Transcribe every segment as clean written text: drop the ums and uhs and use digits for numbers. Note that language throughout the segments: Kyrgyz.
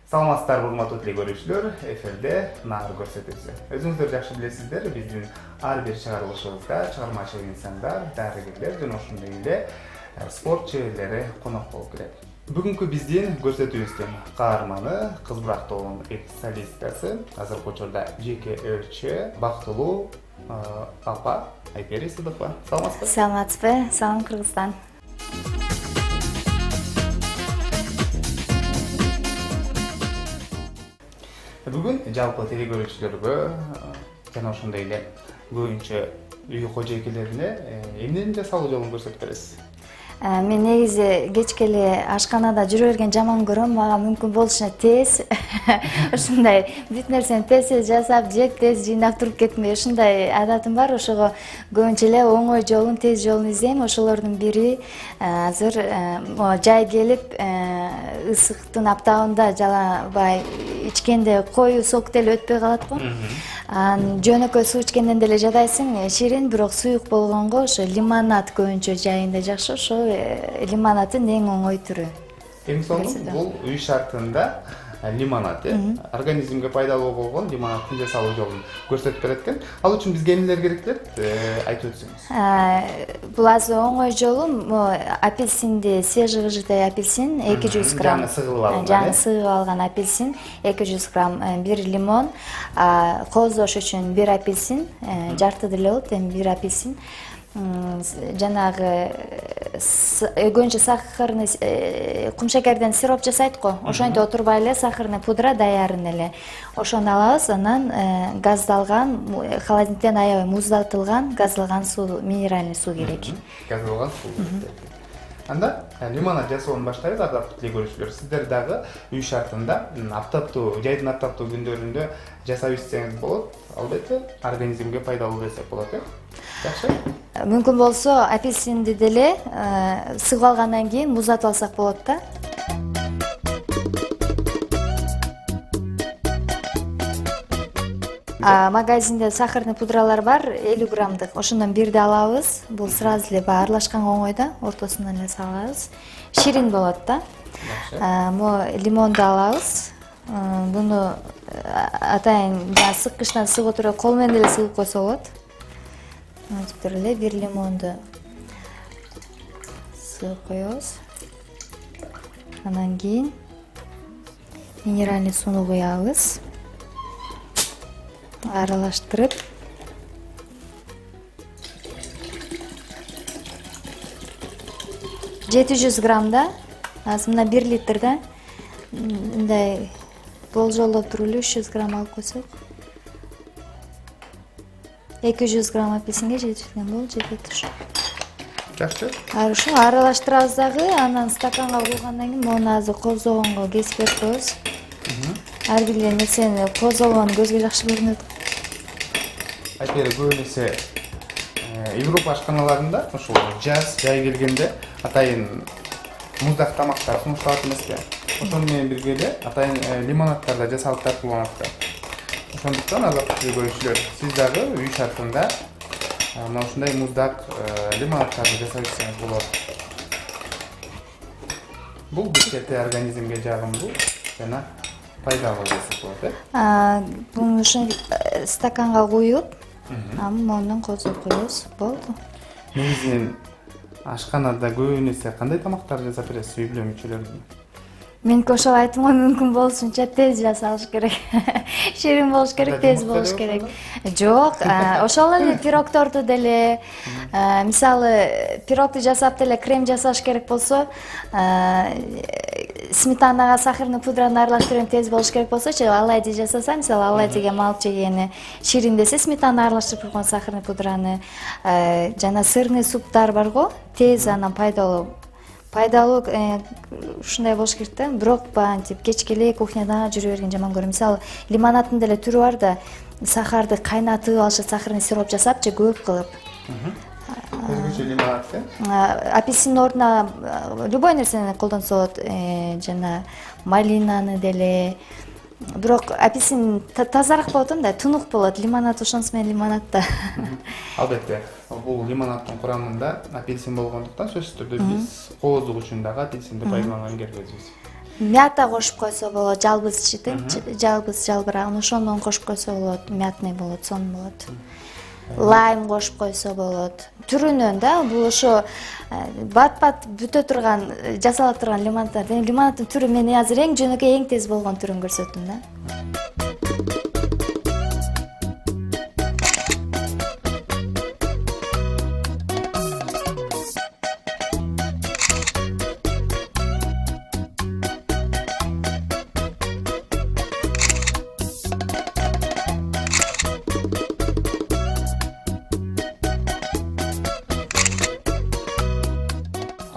Саламатсыздарбы урматтуу телекөрүүчүлөр, эфирде наар көрсөтүүсү. Өзүңүздөр жакшы билесиздер, биздин ар бир чыгарылышыбызда чыгармачыл инсандар, дарыгерлер жана ошондой эле спорт чеберлери конок болуп келет. Бүгүнкү биздин көрсөтүүбүздүн каарманы кыз Бурактоонун солисткасы, азыркы учурда жеке өрчү Бактылуу апа Айпери Сыдыкова. Саламатсызбы? Саламатсызбы? Салам Кыргызстан. Бүгүн жалпы телекөрүүчүлөргө жана ошондой эле көбүнчө үй кожойкелерине эмнени жасалуу жолун көрсөтүп бересиз. Мен негизи кечке эле ашканада жүрө берген жаман көрөм, мага мүмкүн болушунча тез ушундай бүт нерсени тез жасап, жеп тез жыйнап туруп кетмей, ушундай адатым бар. Ошого көбүнчө эле оңой жолун, тез жолун издейм. Ошолордун бири азыр жай келип ысыктын аптабында жалабай ичкенде коюу сок деле өтпөй калат го. Жөнөкөй суу ичкенден деле жадайсың, ширин, бирок суюк болгонго ошо лимонад көбүнчө жайында жакшы. Ошо лимонаддын эң оңой түрү. Эң соңу бул үй шартында лимонад, организмге пайдалуу болгон лимонаддын жасалуу жолун көрсөтүп берет экен. Ал үчүн бизге эмнелер керек деп айтып өтсөңүз. Бул азыр оңой жолу апельсинди, свежий выжатый апельсин 200 грамм. Жаңы сыгып алган апельсин 200 грамм, 1 лимон, кооздош үчүн 1 апельсин, жарты деле болот, эми 1 апельсин. Жанагы көбүнчө сахарный кумшекерден сироп жасайт го. Ошентип отурбай эле сахарный пудра даярын эле. Ошону алабыз, анан газдалган, холодильниктен аябай муздатылган газдалган суу, минеральный суу керек. Газдалган суу. Анда лимонад жасоонун баштайбыз, ардактуу телекөрүүчүлөр. Сиздер дагы үй шартында аптаптуу, жайдын аптаптуу күндөрүндө жасап ичсеңиз болот. Албетте организмге пайдалуу десек болот, жакшы? Мүмкүн болсо апельсинди деле сыгып алгандан кийин муздатып алсак болот да. Магазинде сахарный пудралар бар, 50 граммдык. Ошондон бирди алабыз. Бул сразу эле аралашканга оңой да, ортосунан эле салабыз. Ширин болот да. Лимонду алабыз. Буну атайын сыккычтан сыгып отуруп, кол менен деле сыгып койсо болот. Мынтип эле 1 лимонду сыгып коебуз. Анан кийин минеральный сууну куябыз. Аралаштырып, жети жүз граммда, азыр мына 1 литрда мындай болжолдоп туруп эле 300 грамм алып койсок, 200 грамм апельсинге 700 грамм болот, жетет ушу. Жакшы. Ушу аралаштырабыз дагы, анан стаканга куйгандан кийин мону азыр козогонго кесип берип коебуз. Ар бир нерсени козогон көзгө жакшы көрүнөт. Айпери көп эсе Европа ашканаларында ошол жай келгенде атайын муздак тамактар сунушталат эмеспи? Ошону менен бирге эле атайын лимонадтар да жасалып тартылган атты. Ошондуктан азаттуу көрүүчүлөр, сиз дагы үй шартында мына ушундай муздак лимонадтарды жасап ичсеңиз болот. Бул бир чети организмге жагымдуу жана пайдалуу десек болот, Буну стаканга куюп, монун козоп коебуз, болду. Негизинен ашканада көбүн эсе кандай тамактар жасап бересиз үй бүлө мүчөлөрүнө? Мен ошол айттым го, мүмкүн болушунча тез жасалыш керек. Ширин болуш керек, тез болуш керек. Жок, ошол эле пирогторду деле, мисалы, пирогду жасап деле крем жасаш керек болсо, сметанага сахарный пудраны аралаштырып тез болуш керек болсочу, оладьи жасаса, мисалы, оладьиге малчы жегени ширин десе, сметана аралаштырып койгон сахарный пудраны, жана сырный суптар бар го, тез анан пайдалуу ушундай болуш керек да. Бирок бантип кечке эле кухняда жүрө берген жаман көрөм. Мисалы, лимонаддын деле түрү бар да, сахарды кайнатып алышып, сахарный сироп жасап же көп кылып. Өзгөчө лимонад, апельсиндин ордуна любой нерсени колдонсо болот, жана малинаны деле. Бирок апельсин тазараак болот, мындай тунук болот. Лимонад ошонусу менен лимонад да. Албетте, бул лимонаддын курамында апельсин болгондуктан сөзсүз түрдө биз кооздук үчүн дагы апельсинди пайдаланган керекпиз. мята кошуп койсо болот, жалбыз жалбырагын ошондон кошуп койсо болот, мятный болот, сонун болот. Лайм кошуп койсо болот. Түрүнөн да, бул ошо бат бүтө турган, жасала турган лимонадтар. Лимонаддын түрү мен азыр эң жөнөкөй, эң тез болгон түрүн көрсөттүм да.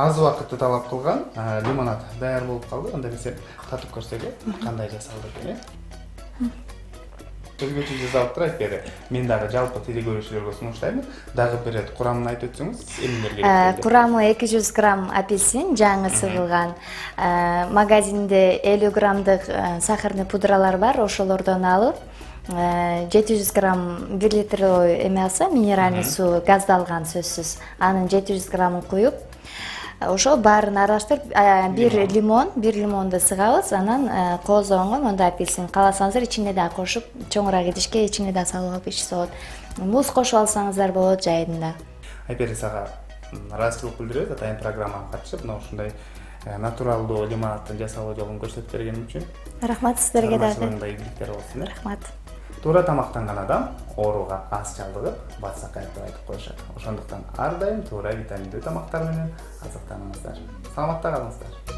Аз убакытты талап кылган лимонад даяр болуп калды. Анда биз татып көрсөк, кандай жасалды экен. Өзгөчө жасалып турат бери. Мен дагы жалпы телекөрүүчүлөргө сунуштаймын. Дагы бир рет курамын айтып өтсөңүз, эмнелер керек? Курамы 200 грамм апельсин, жаңы сыгылган. Магазинде 50 граммдык сахарный пудралар бар, ошолордон алып 700 грамм 1 литрлүү эме алса, минеральный суу, газдалган сөзсүз. Анын 700 граммын куюп, ошо баарын аралаштырып, бир лимонду сыгабыз, анан коозонгон монда апельсин кааласаңыздар ичине да кошуп, чоңураак идишке ичине да салып алып ичсе болот. Муз кошуп алсаңыздар болот жайында. Айпери сага ыраазычылык билдиребиз, атайын программага катышып, мына ушундай натуралдуу лимонадтын жасалуу жолун көрсөтүп бергениң үчүн. Рахмат сиздерге дагы. Ийгиликтер болсун. Рахмат. Туура тамактанган адам ооруга аз чалдыгып, батсакайт деп айтып коюшат. Ошондуктан ар дайым туура витаминдүү тамактар менен азыктаныңыздар. Саламатта калыңыздар.